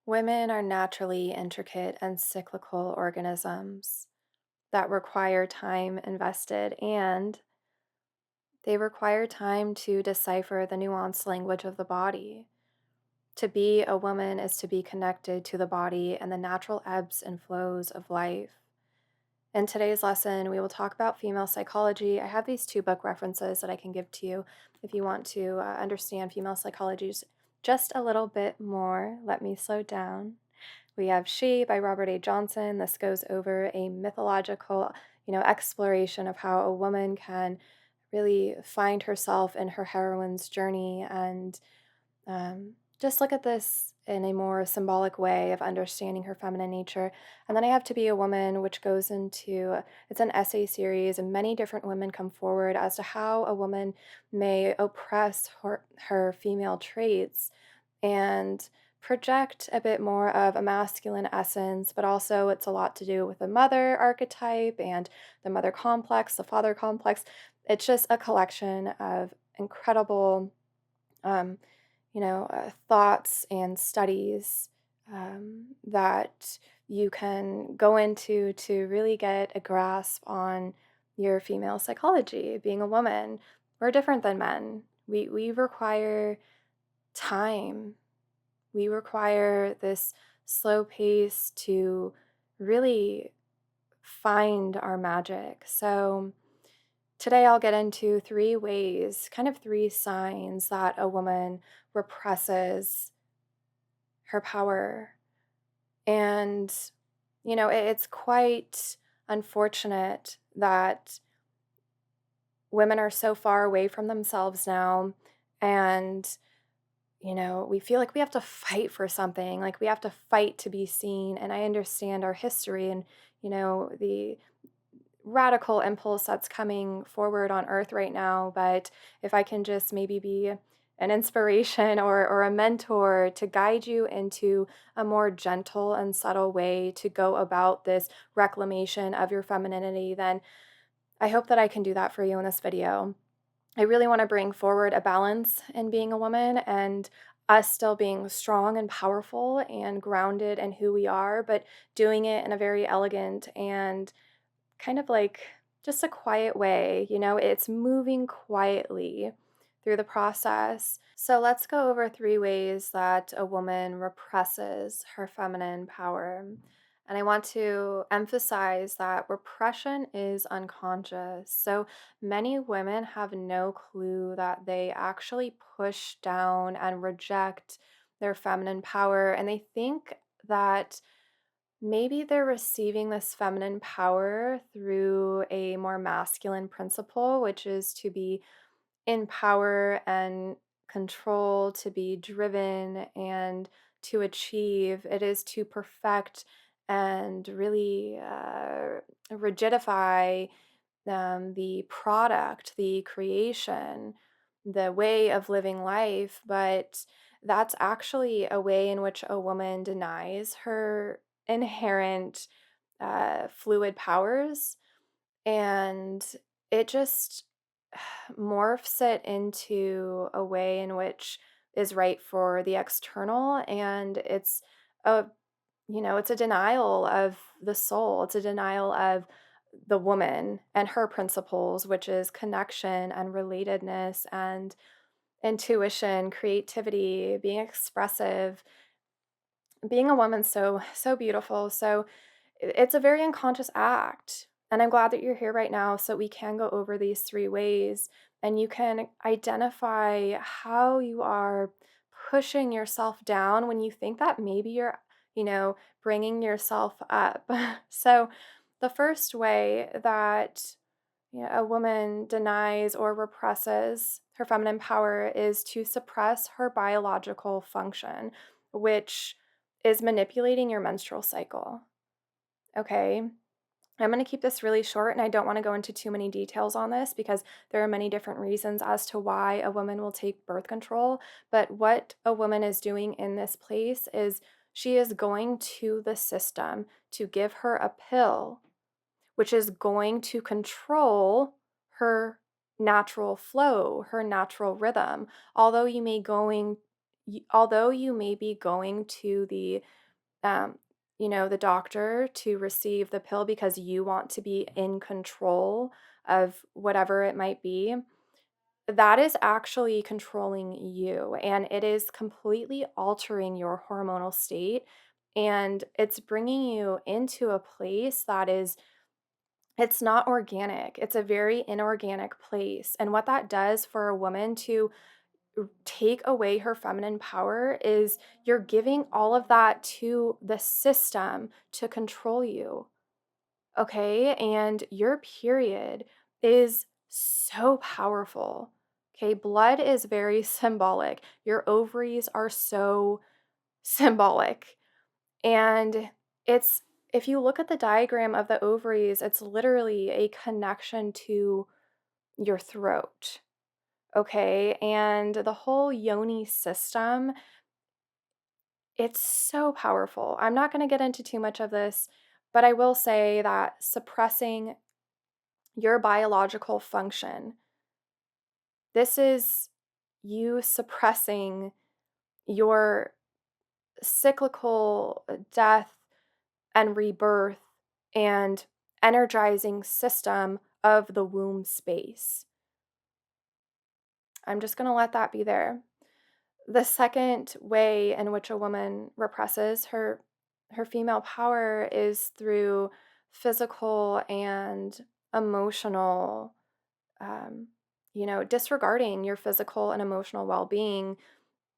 Women are naturally intricate and cyclical organisms that require time invested, and they require time to decipher the nuanced language of the body. To be a woman is to be connected to the body and the natural ebbs and flows of life. In today's lesson, we will talk about female psychology. I have these two book references that I can give to you if you want to understand female psychology just a little bit more. Let me slow down. We have She by Robert A. Johnson. This goes over a mythological, exploration of how a woman can really find herself in her heroine's journey and just look at this in a more symbolic way of understanding her feminine nature. And then I have To Be a Woman, which goes into it's an essay series, and many different women come forward as to how a woman may oppress her female traits and project a bit more of a masculine essence, but also it's a lot to do with the mother archetype and the mother complex, the father complex. It's just a collection of incredible um, thoughts and studies that you can go into to really get a grasp on your female psychology. Being a woman, we're different than men. We require time. We require this slow pace to really find our magic. So today, I'll get into three ways, kind of three signs that a woman represses her power. And, it's quite unfortunate that women are so far away from themselves now. And, we feel like we have to fight for something, like we have to fight to be seen. And I understand our history and, the radical impulse that's coming forward on earth right now, but if I can just maybe be an inspiration or a mentor to guide you into a more gentle and subtle way to go about this reclamation of your femininity, then I hope that I can do that for you in this video. I really want to bring forward a balance in being a woman and us still being strong and powerful and grounded in who we are, but doing it in a very elegant and kind of like just a quiet way, it's moving quietly through the process. So let's go over three ways that a woman represses her feminine power. And I want to emphasize that repression is unconscious. So many women have no clue that they actually push down and reject their feminine power. And they think that maybe they're receiving this feminine power through a more masculine principle, which is to be in power and control, to be driven and to achieve. It is to perfect and really rigidify the product, the creation, the way of living life. But that's actually a way in which a woman denies her inherent fluid powers, and it just morphs it into a way in which is right for the external, and a it's a denial of the soul. It's a denial of the woman and her principles, which is connection and relatedness and intuition, creativity, being expressive. Being a woman's so beautiful. So it's a very unconscious act. And I'm glad that you're here right now so we can go over these three ways and you can identify how you are pushing yourself down when you think that maybe you're, bringing yourself up. So the first way that a woman denies or represses her feminine power is to suppress her biological function, which is manipulating your menstrual cycle. Okay. I'm going to keep this really short and I don't want to go into too many details on this because there are many different reasons as to why a woman will take birth control. But what a woman is doing in this place is she is going to the system to give her a pill, which is going to control her natural flow, her natural rhythm. Although although you may be going to um, the doctor to receive the pill because you want to be in control of whatever it might be, that is actually controlling you, and it is completely altering your hormonal state, and it's bringing you into a place that is it's not organic. It's a very inorganic place. And what that does for a woman to take away her feminine power is you're giving all of that to the system to control you. Okay. And your period is so powerful. Okay. Blood is very symbolic. Your ovaries are so symbolic. And it's, if you look at the diagram of the ovaries, it's literally a connection to your throat. Okay. And the whole yoni system, it's so powerful. I'm not going to get into too much of this, but I will say that suppressing your biological function, this is you suppressing your cyclical death and rebirth and energizing system of the womb space. I'm just going to let that be there. The second way in which a woman represses her female power is through physical and emotional, um, disregarding your physical and emotional well-being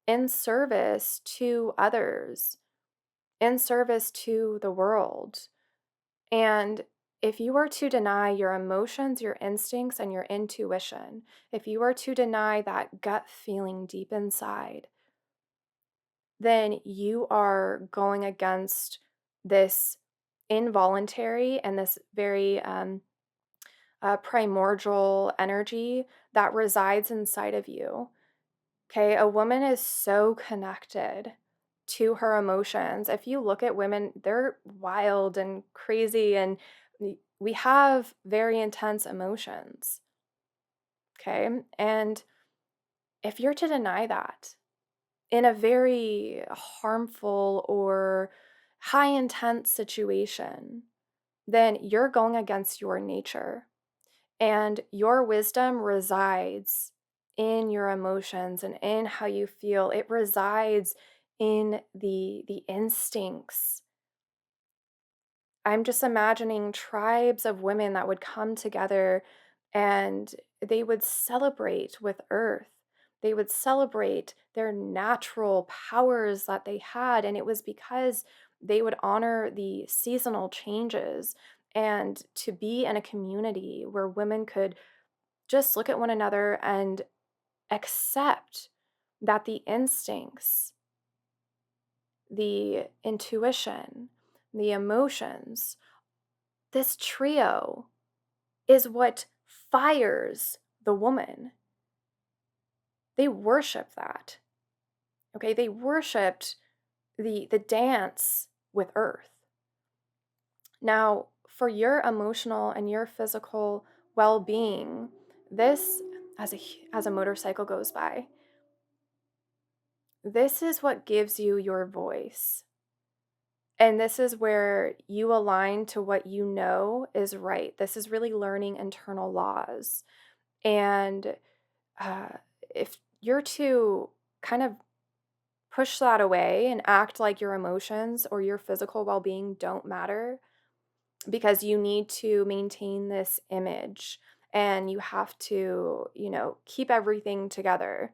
in service to others, in service to the world. And if you were to deny your emotions, your instincts, and your intuition, if you were to deny that gut feeling deep inside, then you are going against this involuntary and this very primordial energy that resides inside of you. Okay, a woman is so connected to her emotions. If you look at women, they're wild and crazy, and we have very intense emotions. Okay, and if you're to deny that in a very harmful or high intense situation, then you're going against your nature. And your wisdom resides in your emotions and in how you feel. It resides in the instincts. I'm just imagining tribes of women that would come together and they would celebrate with earth. They would celebrate their natural powers that they had. And it was because they would honor the seasonal changes and to be in a community where women could just look at one another and accept that the instincts, the intuition, the emotions, this trio is what fires the woman. They worship that. Okay, they worshiped the dance with earth. Now, for your emotional and your physical well-being, this as a motorcycle goes by, this is what gives you your voice. And this is where you align to what you know is right. This is really learning internal laws. And uh, if you're to kind of push that away and act like your emotions or your physical well being don't matter because you need to maintain this image and you have to, keep everything together,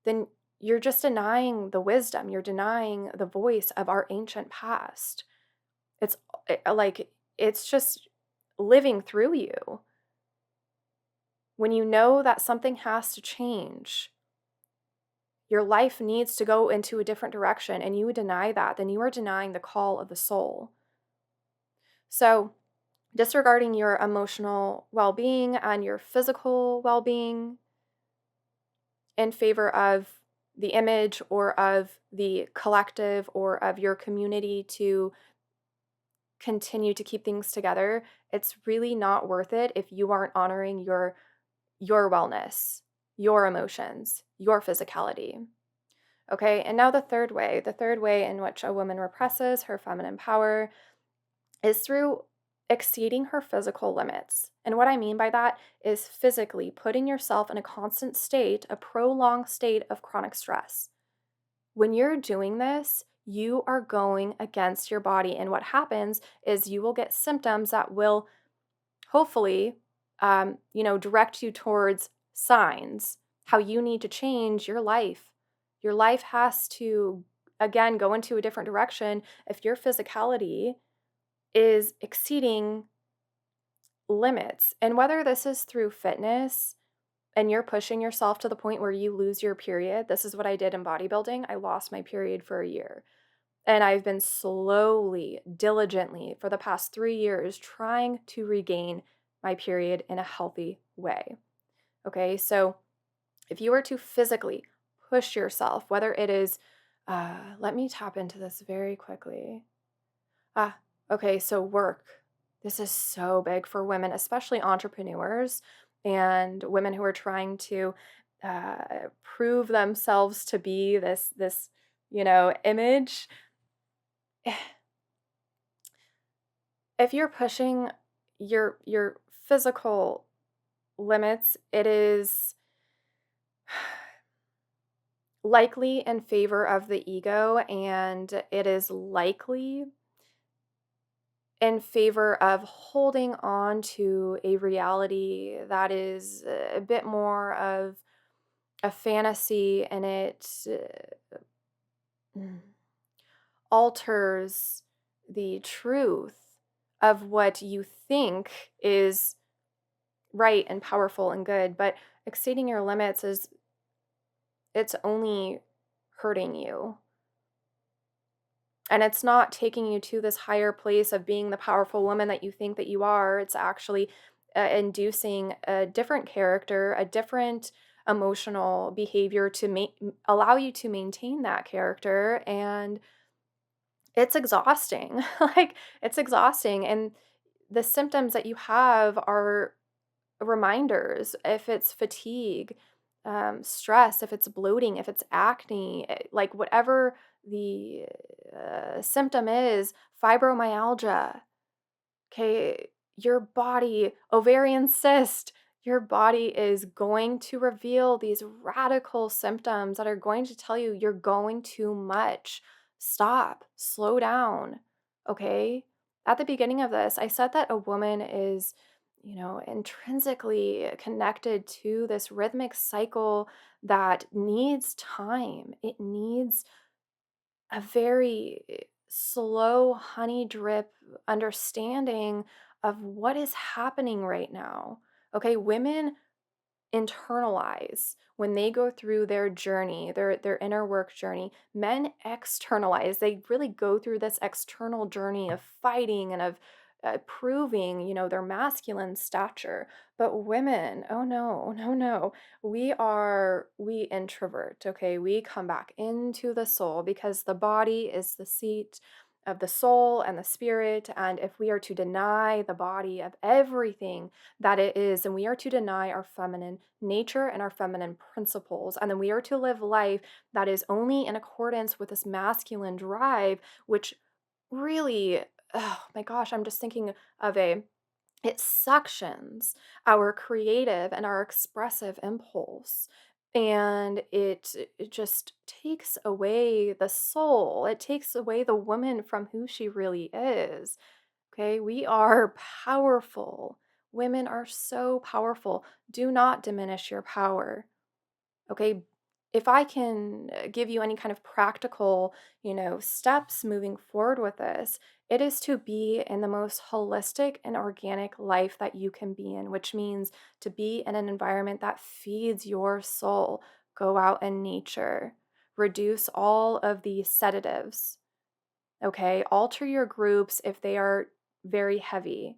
then you're just denying the wisdom. You're denying the voice of our ancient past. It's like, it's just living through you. When you know that something has to change, your life needs to go into a different direction, and you deny that, then you are denying the call of the soul. So, disregarding your emotional well being and your physical well being in favor of the image or of the collective or of your community to continue to keep things together, it's really not worth it if you aren't honoring your wellness, your emotions, your physicality. Okay, and now the third way in which a woman represses her feminine power is through exceeding her physical limits. And what I mean by that is physically putting yourself in a constant state, a prolonged state of chronic stress. When you're doing this, you are going against your body. And what happens is you will get symptoms that will hopefully, direct you towards signs, how you need to change your life. Your life has to, again, go into a different direction if your physicality is exceeding limits. And whether this is through fitness and you're pushing yourself to the point where you lose your period, this is what I did in bodybuilding. I lost my period for a year. And I've been slowly, diligently, for the past 3 years, trying to regain my period in a healthy way. Okay, so if you were to physically push yourself, whether it is, let me tap into this very quickly. Ah, okay, so work. This is so big for women, especially entrepreneurs and women who are trying to prove themselves to be this image. If you're pushing your physical limits, it is likely in favor of the ego, and it is likely in favor of holding on to a reality that is a bit more of a fantasy, and it mm, alters the truth of what you think is right and powerful and good. But exceeding your limits is, it's only hurting you. And it's not taking you to this higher place of being the powerful woman that you think that you are. It's actually inducing a different character, a different emotional behavior to allow you to maintain that character. And it's exhausting. Like, it's exhausting. And the symptoms that you have are reminders. If it's fatigue, stress, if it's bloating, if it's acne, like whatever the symptom is, fibromyalgia, okay, your body, ovarian cyst, your body is going to reveal these radical symptoms that are going to tell you you're going too much. Stop, slow down, okay? At the beginning of this, I said that a woman is, intrinsically connected to this rhythmic cycle that needs time. It needs a very slow honey drip understanding of what is happening right now. Okay, women internalize when they go through their journey, their inner work journey. Men externalize. They really go through this external journey of fighting and of proving, their masculine stature. But women, oh no, no, no. We introvert, okay? We come back into the soul because the body is the seat of the soul and the spirit. And if we are to deny the body of everything that it is, and we are to deny our feminine nature and our feminine principles, and then we are to live life that is only in accordance with this masculine drive, which really, oh my gosh, I'm just thinking of it suctions our creative and our expressive impulse. And it just takes away the soul. It takes away the woman from who she really is. Okay, we are powerful. Women are so powerful. Do not diminish your power. Okay, if I can give you any kind of practical, steps moving forward with this, it is to be in the most holistic and organic life that you can be in, which means to be in an environment that feeds your soul. Go out in nature, reduce all of the sedatives. Okay, alter your groups if they are very heavy,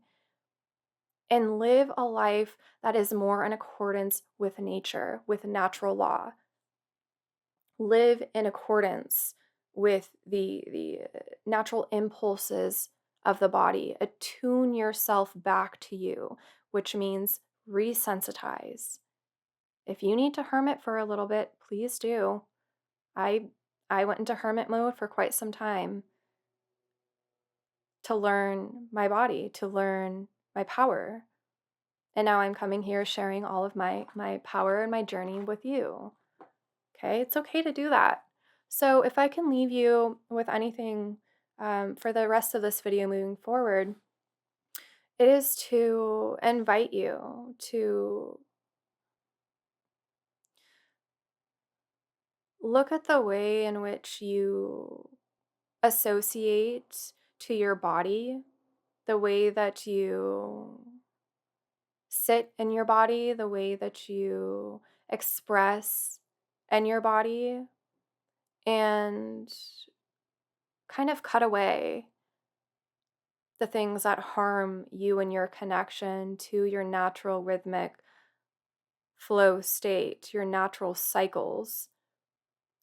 and live a life that is more in accordance with nature, with natural law. Live in accordance with the natural impulses of the body. Attune yourself back to you, which means resensitize. If you need to hermit for a little bit, please do. I I went into hermit mode for quite some time to learn my body, to learn my power. And now I'm coming here sharing all of my power and my journey with you. Okay? It's okay to do that. So if I can leave you with anything for the rest of this video moving forward, it is to invite you to look at the way in which you associate to your body, the way that you sit in your body, the way that you express in your body, and kind of cut away the things that harm you and your connection to your natural rhythmic flow state, your natural cycles.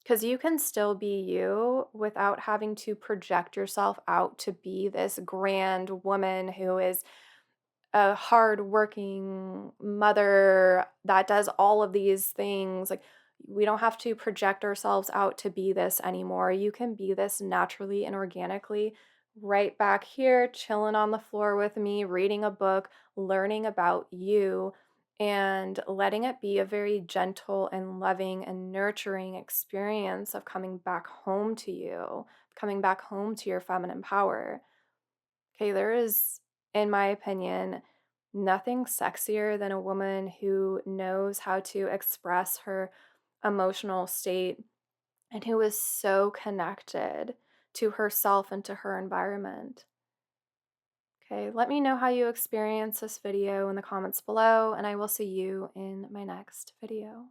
Because you can still be you without having to project yourself out to be this grand woman who is a hardworking mother that does all of these things. Like, we don't have to project ourselves out to be this anymore. You can be this naturally and organically right back here, chilling on the floor with me, reading a book, learning about you, and letting it be a very gentle and loving and nurturing experience of coming back home to you, coming back home to your feminine power. Okay, there is, in my opinion, nothing sexier than a woman who knows how to express her emotional state and who is so connected to herself and to her environment. Okay, let me know how you experience this video in the comments below, and I will see you in my next video.